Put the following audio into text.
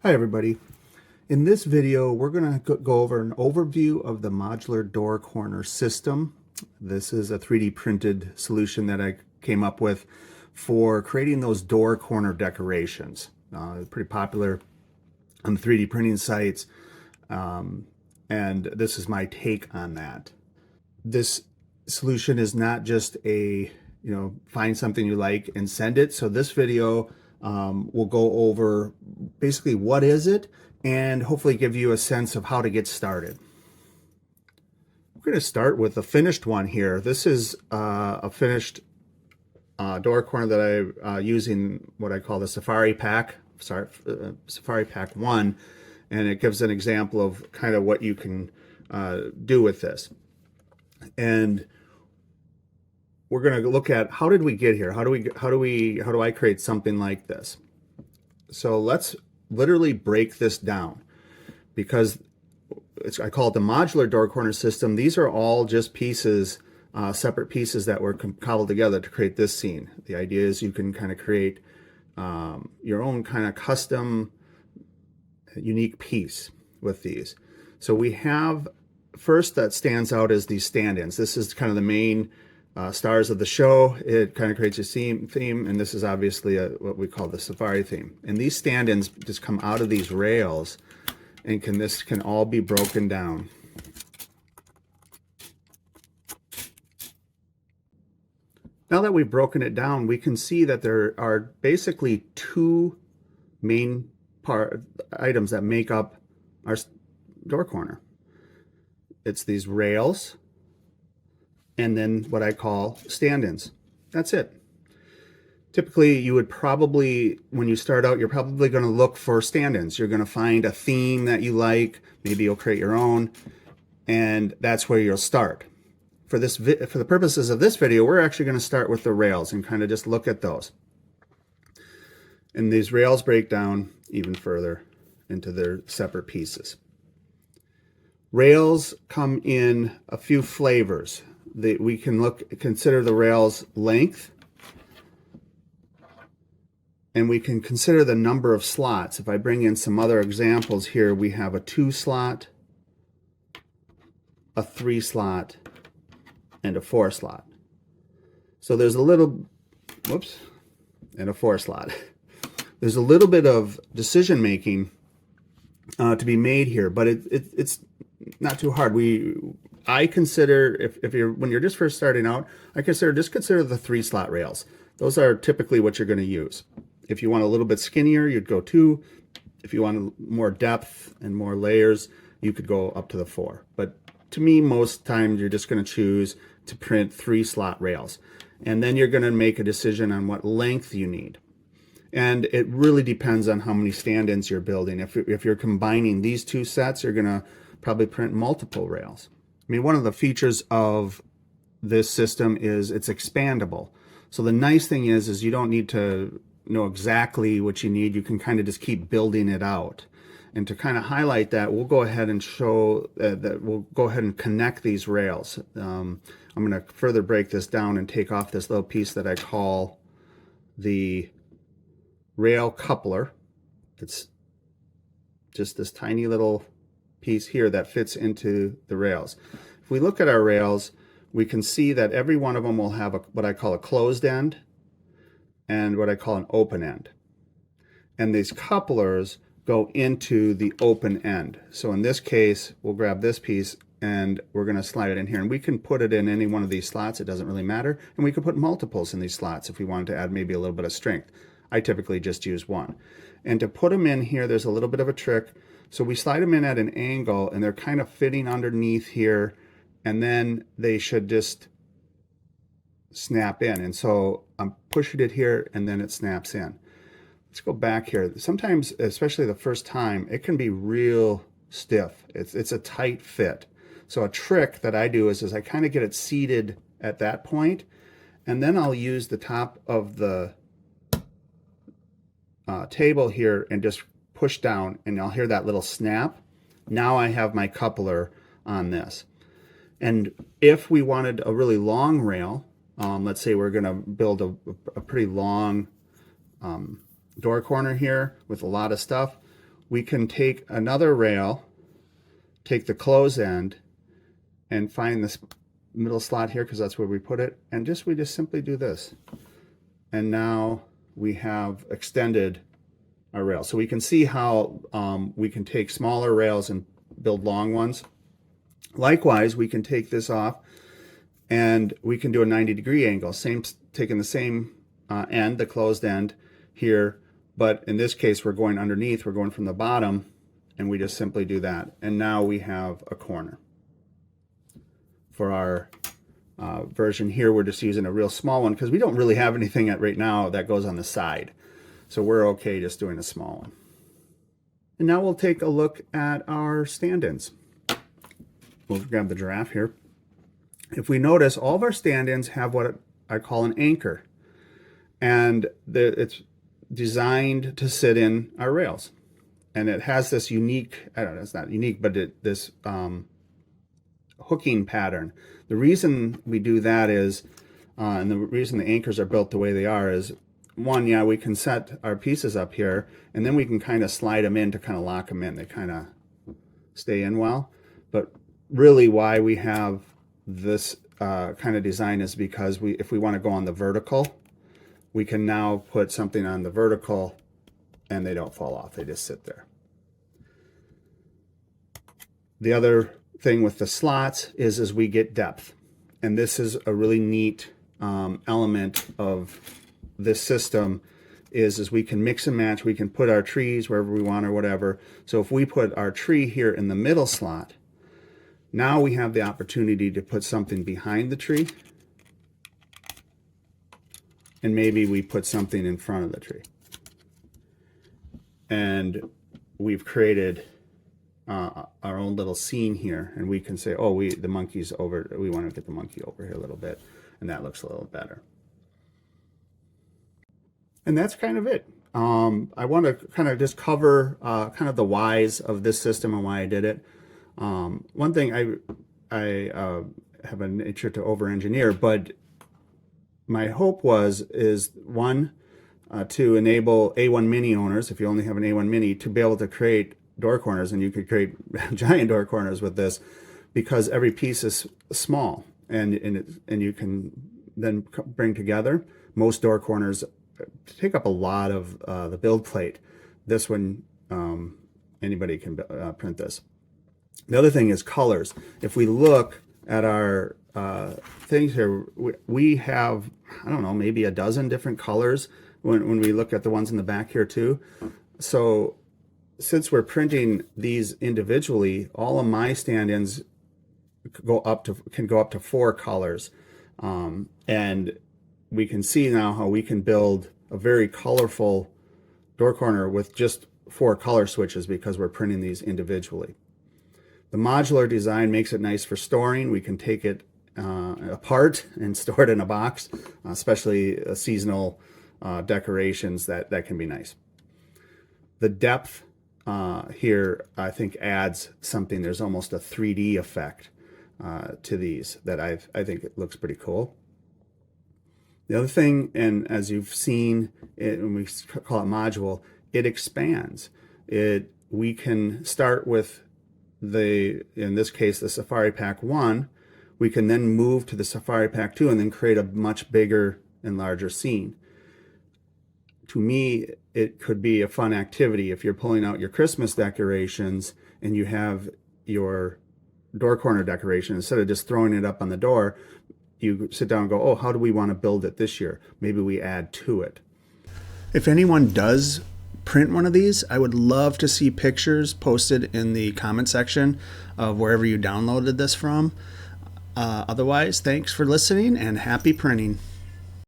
Hi everybody. In this video we're going to go over an overview of the modular door corner system. This is a 3D printed solution that I came up with for creating those door corner decorations. Pretty popular on the 3D printing sites, and this is my take on that. This solution is not just a find something you like and send it. So this video will go over basically what is it and hopefully give you a sense of how to get started. We're going to start with the finished one here. This is a finished door corner that I'm using what I call the Safari Pack. Safari Pack 1, and it gives an example of kind of what you can do with this. And we're going to look at how did we get here? How do I create something like this? So let's literally break this down, because I call it the modular door corner system. These are all just pieces, separate pieces that were cobbled together to create this scene. The idea is you can kind of create your own kind of custom, unique piece with these. So we have, first that stands out as these stand-ins. This is kind of the main stars of the show. It kind of creates a theme, and this is obviously what we call the Safari theme. And these stand-ins just come out of these rails, and this can all be broken down. Now that we've broken it down, we can see that there are basically two main items that make up our door corner. It's these rails, and then what I call stand-ins. That's it. Typically, you would probably, when you start out, you're probably going to look for stand-ins. You're going to find a theme that you like. Maybe you'll create your own, and that's where you'll start. For the purposes of this video, we're actually going to start with the rails and kind of just look at those. And these rails break down even further into their separate pieces. Rails come in a few flavors. We can consider the rail's length, and we can consider the number of slots. If I bring in some other examples here, we have a 2-slot, a 3-slot, and a 4-slot. So there's a little, and a 4-slot. There's a little bit of decision making to be made here, but it's not too hard. I consider, when you're just first starting out, consider the 3-slot rails. Those are typically what you're going to use. If you want a little bit skinnier, you'd go 2. If you want more depth and more layers, you could go up to the 4. But to me, most times you're just going to choose to print 3-slot rails. And then you're going to make a decision on what length you need. And it really depends on how many stand-ins you're building. If you're combining these two sets, you're going to probably print multiple rails. I mean, one of the features of this system is it's expandable. So the nice thing is you don't need to know exactly what you need. You can kind of just keep building it out. And to kind of highlight that, we'll go ahead and show that we'll go ahead and connect these rails. I'm going to further break this down and take off this little piece that I call the rail coupler. It's just this tiny little piece here that fits into the rails. If we look at our rails, we can see that every one of them will have what I call a closed end and what I call an open end. And these couplers go into the open end. So in this case, we'll grab this piece and we're going to slide it in here. And we can put it in any one of these slots. It doesn't really matter. And we could put multiples in these slots if we wanted to add maybe a little bit of strength. I typically just use one. And to put them in here, there's a little bit of a trick. So we slide them in at an angle, and they're kind of fitting underneath here, and then they should just snap in. And so I'm pushing it here, and then it snaps in. Let's go back here. Sometimes, especially the first time, it can be real stiff. It's a tight fit. So a trick that I do is I kind of get it seated at that point, and then I'll use the top of the table here and just push down, and I'll hear that little snap. Now I have my coupler on this. And if we wanted a really long rail, let's say we're going to build a pretty long door corner here with a lot of stuff, we can take another rail, take the close end, and find this middle slot here, because that's where we put it, and we just simply do this. And now we have extended our rail. So we can see how we can take smaller rails and build long ones. Likewise, we can take this off and we can do a 90-degree angle, taking the same end, the closed end here, but in this case we're going underneath, we're going from the bottom, and we just simply do that. And now we have a corner. For our version here, we're just using a real small one because we don't really have anything right now that goes on the side. So we're okay just doing a small one. And now we'll take a look at our stand-ins. We'll grab the giraffe here. If we notice, all of our stand-ins have what I call an anchor. And it's designed to sit in our rails. And it has this unique, I don't know, it's not unique, but this hooking pattern. The reason we do that is, and the reason the anchors are built the way they are is, one, yeah, we can set our pieces up here, and then we can kind of slide them in to kind of lock them in. They kind of stay in well. But really why we have this kind of design is because if we want to go on the vertical, we can now put something on the vertical and they don't fall off. They just sit there. The other thing with the slots is we get depth. And this is a really neat element of this system is we can mix and match. We can put our trees wherever we want or whatever. So if we put our tree here in the middle slot, now we have the opportunity to put something behind the tree. And maybe we put something in front of the tree. And we've created our own little scene here, and we can say, oh, the monkey's over, we want to get the monkey over here a little bit, and that looks a little better. And that's kind of it. I want to kind of just cover kind of the whys of this system and why I did it. One thing, I have a nature to over-engineer, but my hope is one, to enable A1 Mini owners, if you only have an A1 Mini, to be able to create door corners, and you could create giant door corners with this, because every piece is small, and you can then bring together. Most door corners take up a lot of the build plate. This one, anybody can print this. The other thing is colors. If we look at our things here, we have, I don't know, maybe a dozen different colors when we look at the ones in the back here too. So since we're printing these individually, all of my stand-ins can go up to 4 colors. And we can see now how we can build a very colorful door corner with just 4 color switches because we're printing these individually. The modular design makes it nice for storing. We can take it apart and store it in a box, especially seasonal decorations. That can be nice. The depth here, I think, adds something. There's almost a 3D effect to these that I think it looks pretty cool. The other thing, and as you've seen when we call it module, it expands. We can start with in this case, the Safari Pack 1. We can then move to the Safari Pack 2 and then create a much bigger and larger scene. To me, it could be a fun activity if you're pulling out your Christmas decorations and you have your door corner decoration. Instead of just throwing it up on the door, you sit down and go, oh, how do we want to build it this year? Maybe we add to it. If anyone does print one of these, I would love to see pictures posted in the comment section of wherever you downloaded this from. Otherwise, thanks for listening and happy printing.